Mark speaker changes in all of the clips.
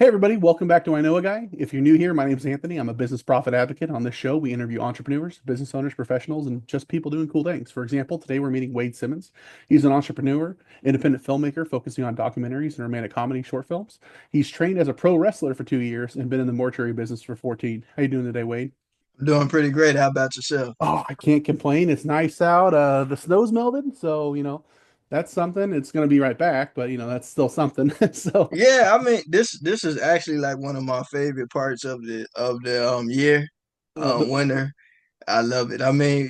Speaker 1: Hey everybody, welcome back to I Know a Guy. If you're new here, my name is Anthony. I'm a business profit advocate. On this show, we interview entrepreneurs, business owners, professionals, and just people doing cool things. For example, today we're meeting Wade Simmons. He's an entrepreneur, independent filmmaker focusing on documentaries and romantic comedy short films. He's trained as a pro wrestler for 2 years and been in the mortuary business for 14. How you doing today, Wade?
Speaker 2: I'm doing pretty great. How about yourself?
Speaker 1: Oh, I can't complain. It's nice out. The snow's melted, so that's something. It's gonna be right back, but that's still something. So
Speaker 2: Yeah, I mean this is actually like one of my favorite parts of the year,
Speaker 1: the
Speaker 2: winter. I love it. I mean,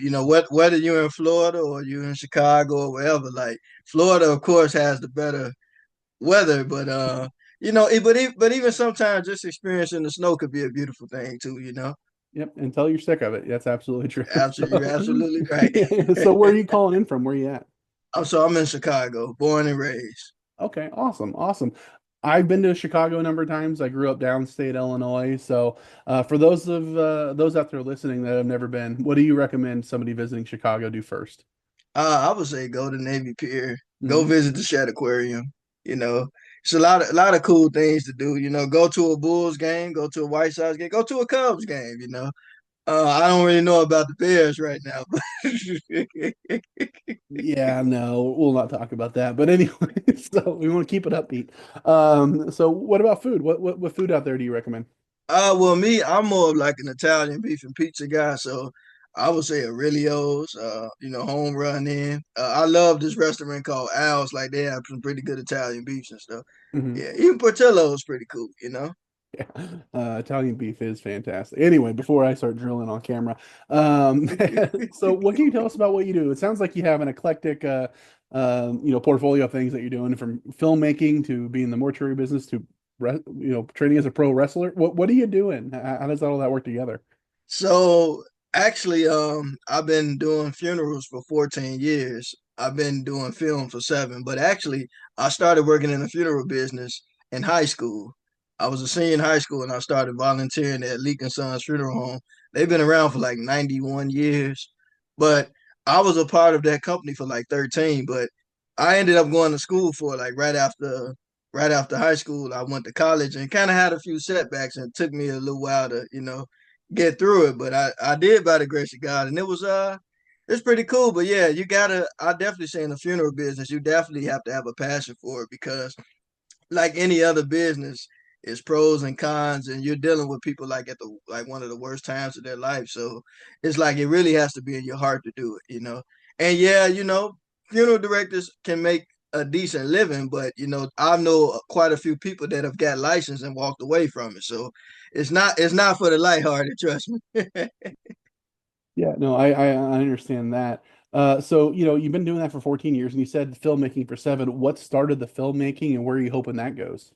Speaker 2: whether you're in Florida or you're in Chicago or wherever, like Florida, of course, has the better weather, but but even sometimes just experiencing the snow could be a beautiful thing too.
Speaker 1: Yep, until you're sick of it. That's absolutely true.
Speaker 2: Absolutely, you're absolutely right.
Speaker 1: So where are you calling in from? Where are you at?
Speaker 2: I'm in Chicago, born and raised.
Speaker 1: Okay, awesome, awesome. I've been to Chicago a number of times. I grew up downstate Illinois. So, for those out there listening that have never been, what do you recommend somebody visiting Chicago do first?
Speaker 2: I would say go to Navy Pier, go
Speaker 1: Hmm.
Speaker 2: visit the Shad Aquarium. You know, it's a lot of cool things to do. Go to a Bulls game, go to a White Sox game, go to a Cubs game. I don't really know about the Bears right now, but
Speaker 1: Yeah, no, we'll not talk about that. But anyway, so we want to keep it upbeat. So what about food? What food out there do you recommend?
Speaker 2: well, me, I'm more of like an Italian beef and pizza guy, so I would say Aurelio's, home run in. I love this restaurant called Al's. Like they have some pretty good Italian beefs and stuff.
Speaker 1: Hmm.
Speaker 2: Yeah, even Portillo's pretty cool.
Speaker 1: Yeah, Italian beef is fantastic. Anyway, before I start drilling on camera, so what can you tell us about what you do? It sounds like you have an eclectic, portfolio of things that you're doing, from filmmaking to being in the mortuary business to, training as a pro wrestler. What are you doing? How does all that work together?
Speaker 2: So actually, I've been doing funerals for 14 years. I've been doing film for 7, but actually, I started working in the funeral business in high school. I was a senior in high school and I started volunteering at Leak and Sons Funeral Home. They've been around for like 91 years, but I was a part of that company for like 13. But I ended up going to school for like right after high school. I went to college and kind of had a few setbacks, and it took me a little while to get through it. But I did by the grace of God, and it's pretty cool. But yeah, I definitely say in the funeral business, you definitely have to have a passion for it because like any other business, it's pros and cons, and you're dealing with people like at the like one of the worst times of their life. So it's like it really has to be in your heart to do it. And yeah, funeral directors can make a decent living, but I know quite a few people that have got licensed and walked away from it. So it's not for the lighthearted, trust me.
Speaker 1: Yeah, no, I understand that. So you've been doing that for 14 years, and you said filmmaking for 7. What started the filmmaking, and where are you hoping that goes?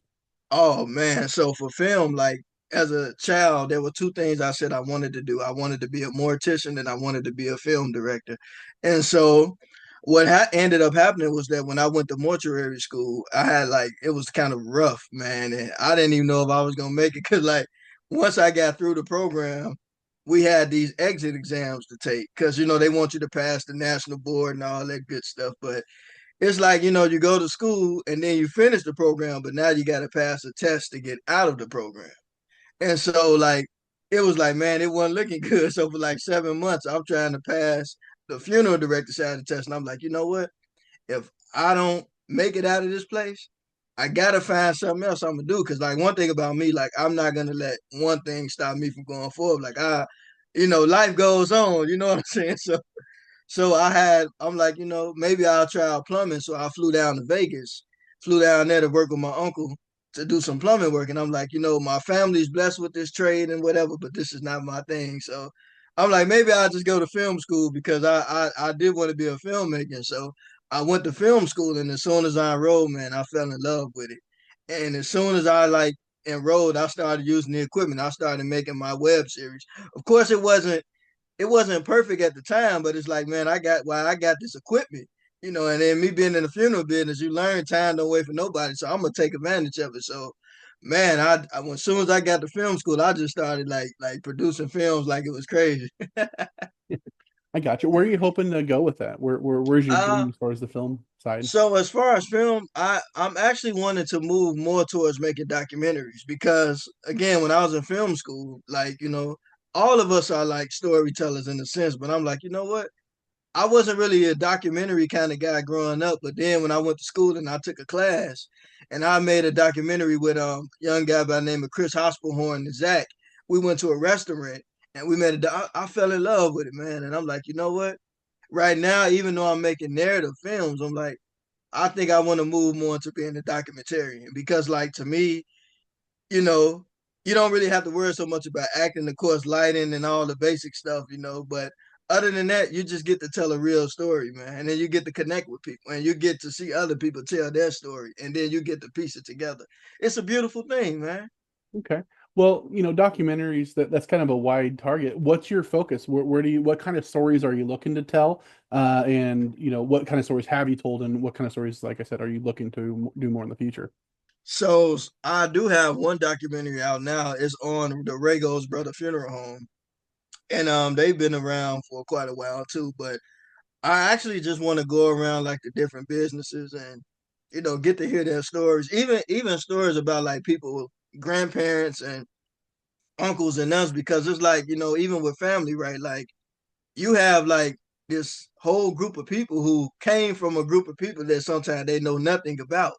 Speaker 2: Oh man, so for film, like as a child, there were two things I said I wanted to do. I wanted to be a mortician and I wanted to be a film director. And so what ended up happening was that when I went to mortuary school, I had like it was kind of rough, man, and I didn't even know if I was gonna make it because like once I got through the program, we had these exit exams to take because they want you to pass the national board and all that good stuff, but it's like you go to school and then you finish the program, but now you got to pass a test to get out of the program. And so like it was like, man, it wasn't looking good. So for like 7 months, I'm trying to pass the funeral director side of the test, and I'm like, you know what? If I don't make it out of this place, I gotta find something else I'm gonna do. Cause like one thing about me, like I'm not gonna let one thing stop me from going forward. Like life goes on. You know what I'm saying? So I'm like, maybe I'll try out plumbing. So I flew down to Vegas, flew down there to work with my uncle to do some plumbing work. And I'm like, my family's blessed with this trade and whatever, but this is not my thing. So I'm like, maybe I'll just go to film school because I did want to be a filmmaker. So I went to film school, and as soon as I enrolled, man, I fell in love with it. And as soon as I like enrolled, I started using the equipment. I started making my web series. Of course, it wasn't perfect at the time, but it's like, man, I got this equipment, and then me being in the funeral business, you learn time don't wait for nobody. So I'm gonna take advantage of it. So man, as soon as I got to film school, I just started like producing films like it was crazy.
Speaker 1: I got you. Where are you hoping to go with that? Where's your
Speaker 2: Uh,
Speaker 1: dream as far as the film side?
Speaker 2: so as far as film, I'm actually wanting to move more towards making documentaries because again, when I was in film school, like all of us are like storytellers in a sense, but I'm like, you know what? I wasn't really a documentary kind of guy growing up, but then when I went to school and I took a class, and I made a documentary with a young guy by the name of Chris Hospelhorn and Zach. We went to a restaurant and we made I fell in love with it, man. And I'm like, you know what? Right now, even though I'm making narrative films, I'm like, I think I want to move more into being a documentarian because, like, to me, you know, you don't really have to worry so much about acting, of course, lighting and all the basic stuff, but other than that, you just get to tell a real story, man. And then you get to connect with people and you get to see other people tell their story and then you get to piece it together. It's a beautiful thing, man.
Speaker 1: Okay. Well, documentaries that's kind of a wide target. What's your focus? What kind of stories are you looking to tell? And what kind of stories have you told, and what kind of stories, like I said, are you looking to do more in the future?
Speaker 2: So I do have one documentary out now. It's on the Rego's brother funeral home. And they've been around for quite a while too, but I actually just want to go around like the different businesses and get to hear their stories, even stories about like people, grandparents and uncles and us, because it's like even with family, right? Like you have like this whole group of people who came from a group of people that sometimes they know nothing about,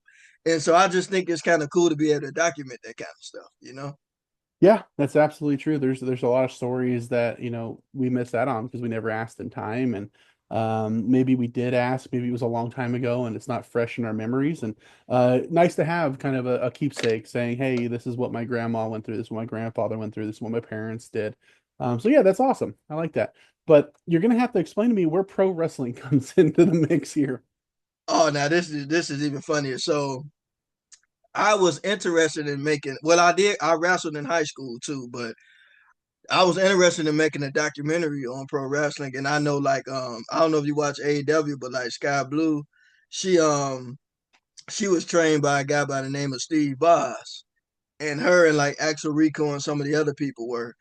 Speaker 2: and so I just think it's kind of cool to be able to document that kind of stuff.
Speaker 1: Yeah, that's absolutely true. There's a lot of stories that, we missed out on because we never asked in time, and maybe we did ask, maybe it was a long time ago and it's not fresh in our memories. And nice to have kind of a keepsake saying, hey, this is what my grandma went through, this is what my grandfather went through, this is what my parents did. So yeah, that's awesome. I like that. But you're gonna have to explain to me where pro wrestling comes into the mix here.
Speaker 2: Oh, now this is even funnier. So I was interested in making. Well, I wrestled in high school too, but I was interested in making a documentary on pro wrestling, and I know like I don't know if you watch AEW, but like Sky Blue, she um she was trained by a guy by the name of Steve Boz, and her and like Axel Rico and some of the other people were.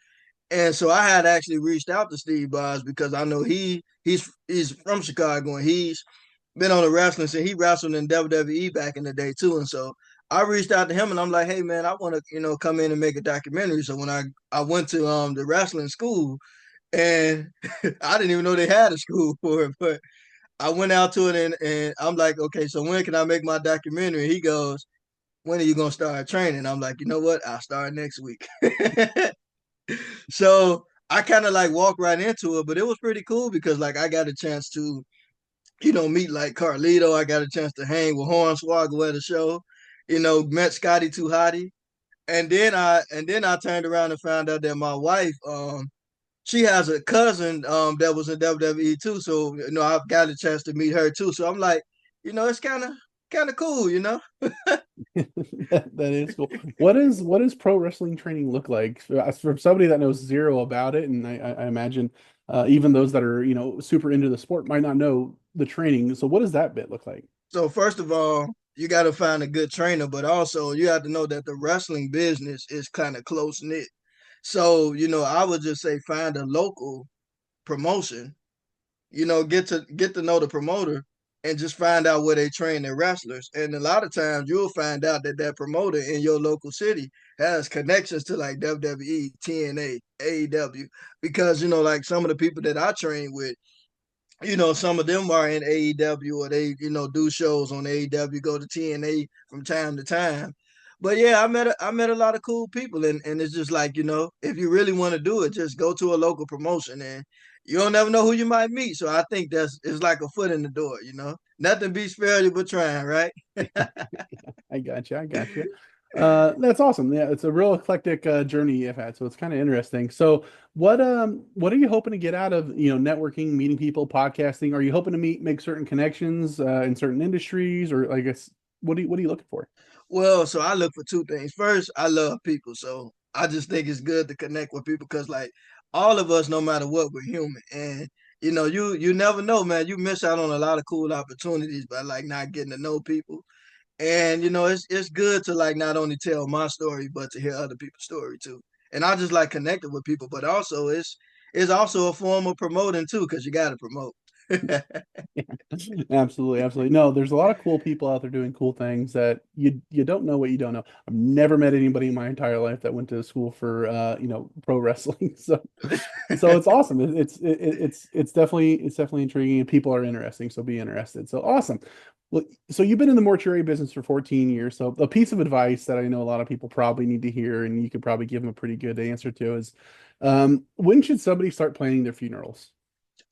Speaker 2: And so I had actually reached out to Steve Boz because I know he's from Chicago and he's been on the wrestling scene. He wrestled in WWE back in the day too. And so I reached out to him and I'm like, hey man, I want to, come in and make a documentary. So when I went to the wrestling school and I didn't even know they had a school for it, but I went out to it and I'm like, okay, so when can I make my documentary? He goes, when are you gonna start training? I'm like, you know what? I'll start next week. So I kind of like walked right into it, but it was pretty cool because like I got a chance to, meet like Carlito. I got a chance to hang with Hornswoggle at the show. Met Scotty Too Hottie, and then I turned around and found out that my wife, she has a cousin that was in WWE too. So I've got a chance to meet her too. So I'm like, it's kind of cool.
Speaker 1: That is cool. What is pro wrestling training look like? From somebody that knows zero about it, and I imagine even those that are, super into the sport might not know the training. So what does that bit look like?
Speaker 2: So first of all, you got to find a good trainer, but also you have to know that the wrestling business is kind of close knit. So I would just say find a local promotion. Get to know the promoter and just find out where they train their wrestlers. And a lot of times you'll find out that that promoter in your local city has connections to like WWE, TNA, AEW, because like some of the people that I train with, some of them are in AEW or they, do shows on AEW, go to TNA from time to time. But yeah, I met a lot of cool people and it's just like, if you really want to do it, just go to a local promotion and you don't never know who you might meet. So I think that's it's like a foot in the door. Nothing beats failure but trying, right?
Speaker 1: I gotcha. I gotcha. That's awesome. Yeah, it's a real eclectic journey you've had, so it's kind of interesting. So, what are you hoping to get out of networking, meeting people, podcasting? Are you hoping to make certain connections in certain industries, or I guess what are you looking for?
Speaker 2: Well, so I look for two things. First, I love people. So I just think it's good to connect with people because like all of us, no matter what, we're human. And you never know, man. You miss out on a lot of cool opportunities by like not getting to know people. And it's good to like not only tell my story, but to hear other people's story too. And I just like connecting with people, but also it's also a form of promoting too, because you got to promote.
Speaker 1: Yeah, absolutely, absolutely. No, there's a lot of cool people out there doing cool things that you don't know what you don't know. I've never met anybody in my entire life that went to school for pro wrestling. So it's awesome. It's definitely intriguing and people are interesting, so be interested. So awesome. Well, so you've been in the mortuary business for 14 years. So a piece of advice that I know a lot of people probably need to hear, and you could probably give them a pretty good answer to is, when should somebody start planning their funerals?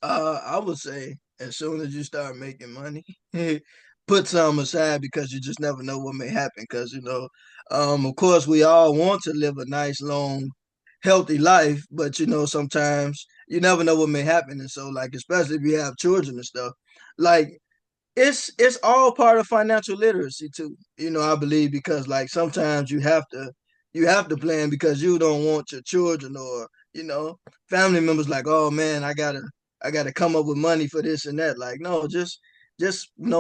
Speaker 2: I would say as soon as you start making money, put some aside because you just never know what may happen. Because of course, we all want to live a nice, long, healthy life, but sometimes you never know what may happen. And so, like, especially if you have children and stuff, like it's all part of financial literacy too. I believe because like sometimes you have to plan because you don't want your children or family members like, oh man, I gotta come up with money for this and that. Like, no, just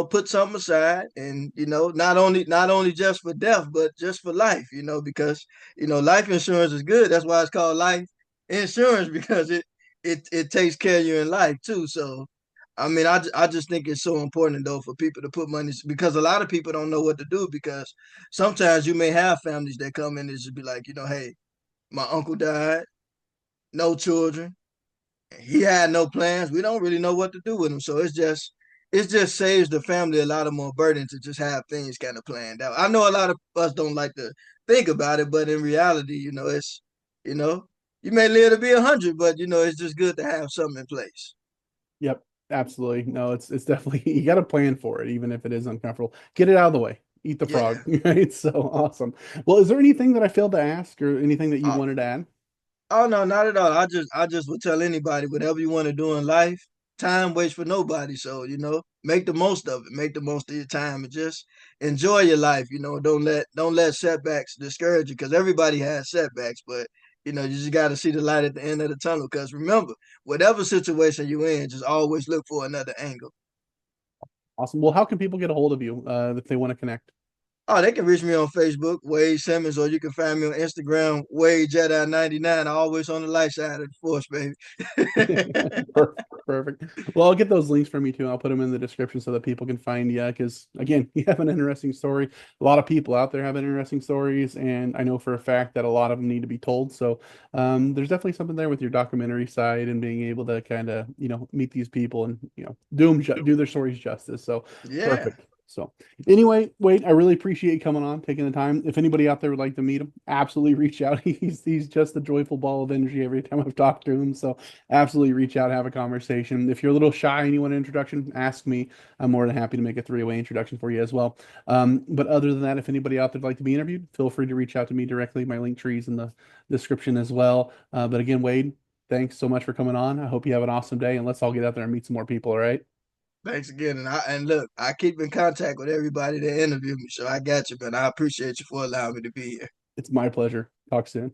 Speaker 2: put something aside and not only just for death, but just for life, because life insurance is good. That's why it's called life insurance because it takes care of you in life too. So I mean, I just think it's so important though for people to put money because a lot of people don't know what to do because sometimes you may have families that come in and just be like, hey, my uncle died, no children, he had no plans. We don't really know what to do with him, so it just saves the family a lot of more burden to just have things kind of planned out. I know a lot of us don't like to think about it, but in reality, it's you know you may live to be 100, but it's just good to have something in place.
Speaker 1: Yep, absolutely. No, it's definitely you got to plan for it, even if it is uncomfortable. Get it out of the way. Eat the frog,
Speaker 2: Yeah.
Speaker 1: right? So awesome. Well, is there anything that I failed to ask or anything that you
Speaker 2: Uh,
Speaker 1: wanted to add?
Speaker 2: Oh no, not at all. I just would tell anybody whatever you want to do in life, time waits for nobody. So, make the most of it. Make the most of your time and just enjoy your life. Don't let setbacks discourage you because everybody has setbacks, but you just gotta see the light at the end of the tunnel. Because remember, whatever situation you're in, just always look for another angle.
Speaker 1: Awesome. Well, how can people get a hold of you if they want to connect?
Speaker 2: Oh, they can reach me on Facebook, Wade Simmons, or you can find me on Instagram, Wade Jedi 99. Always on the light side of the force, baby.
Speaker 1: Perfect. Perfect. Well, I'll get those links from you too. I'll put them in the description so that people can find you. Because again, you have an interesting story. A lot of people out there have interesting stories, and I know for a fact that a lot of them need to be told. So, there's definitely something there with your documentary side and being able to kind of meet these people and do their stories justice. So,
Speaker 2: Yeah.
Speaker 1: perfect. So, anyway, Wade, I really appreciate you coming on, taking the time. If anybody out there would like to meet him, absolutely reach out. He's just a joyful ball of energy every time I've talked to him. So absolutely reach out, have a conversation. If you're a little shy and you want an introduction, ask me. I'm more than happy to make a three-way introduction for you as well. But other than that, if anybody out there would like to be interviewed, feel free to reach out to me directly. My link tree is in the description as well. But again, Wade, thanks so much for coming on. I hope you have an awesome day, and let's all get out there and meet some more people. All right.
Speaker 2: Thanks again. And look, I keep in contact with everybody that interviewed me, so I got you, but I appreciate you for allowing me to be here.
Speaker 1: It's my pleasure. Talk soon.